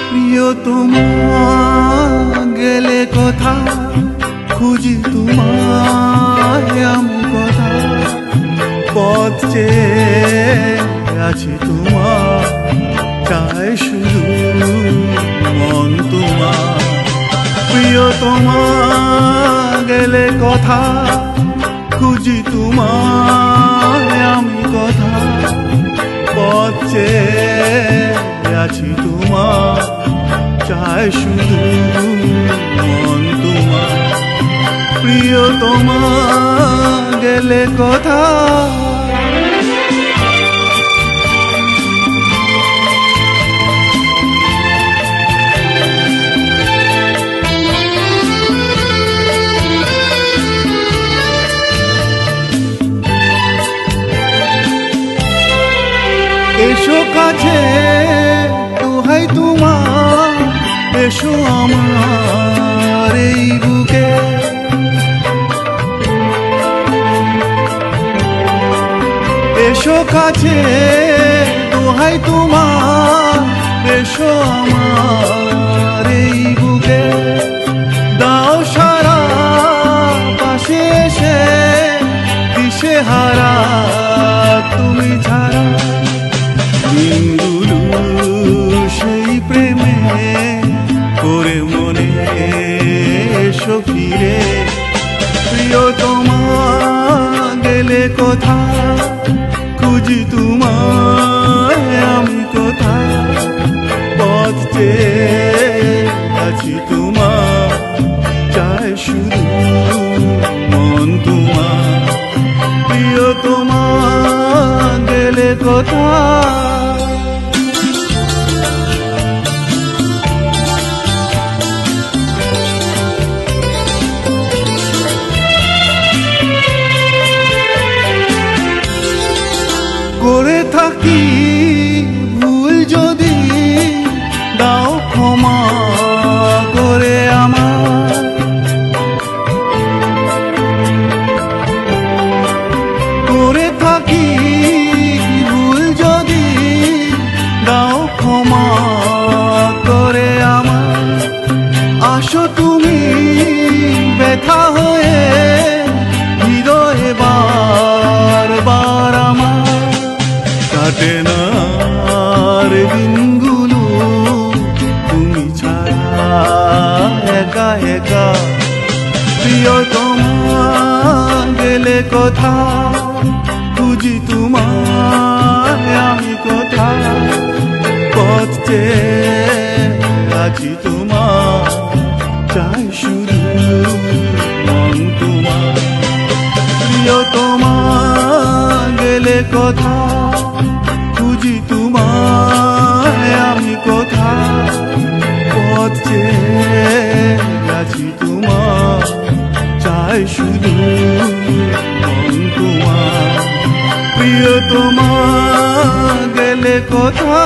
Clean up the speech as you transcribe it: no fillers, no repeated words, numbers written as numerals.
প্রিয়তমা গেলে কথা খুঁজি তোমায় আমি কথা পথ চেয়ে আছি তোমার চাই শুধু মন তোমার প্রিয়তমা গেলে কথা খুঁজি তোমায় আমি কথা পথ চেয়ে আছি তোমার চাই শুধু মন তোমার প্রিয়তমা গেলে কথা এসো কাছে দোহাই তোমার এসো আমার এই বুকে এসো কাছে দোহাই তোমার এসো আমার এই বুকে দাও সারা পাশে এসে দিশে হারা তুমি ছাড়া দিনগুলো সেই প্রেমে করে মনে এসো ফিরে প্রিয়তমা গেলে কথা খুঁজি তোমায় আমি কথা পথ চেয়ে আছি তোমার চাই শুধু মন তোমার প্রিয়তমা গেলে কথা করে থাকি ভুল যদি দাও ক্ষমা করে আমার করে থাকি ভুল যদি দাও ক্ষমা করে আমার আসো তুমি ব্যথা হয়ে হৃদয়ে বারবার আমার কাটে না দিনগুলো তুমি ছাড়া একা একা প্রিয়তমা গেলে কথা খুঁজি তোমায় আমি কথা পথ চেয়ে আছি তোমার চাই শুধু মন তোমার প্রিয়তমা গেলে কথা খুঁজি তোমায় আমি কথা পথ চেয়ে আছি তোমার চাই শুধু মন তোমার প্রিয়তমা গেলে কথা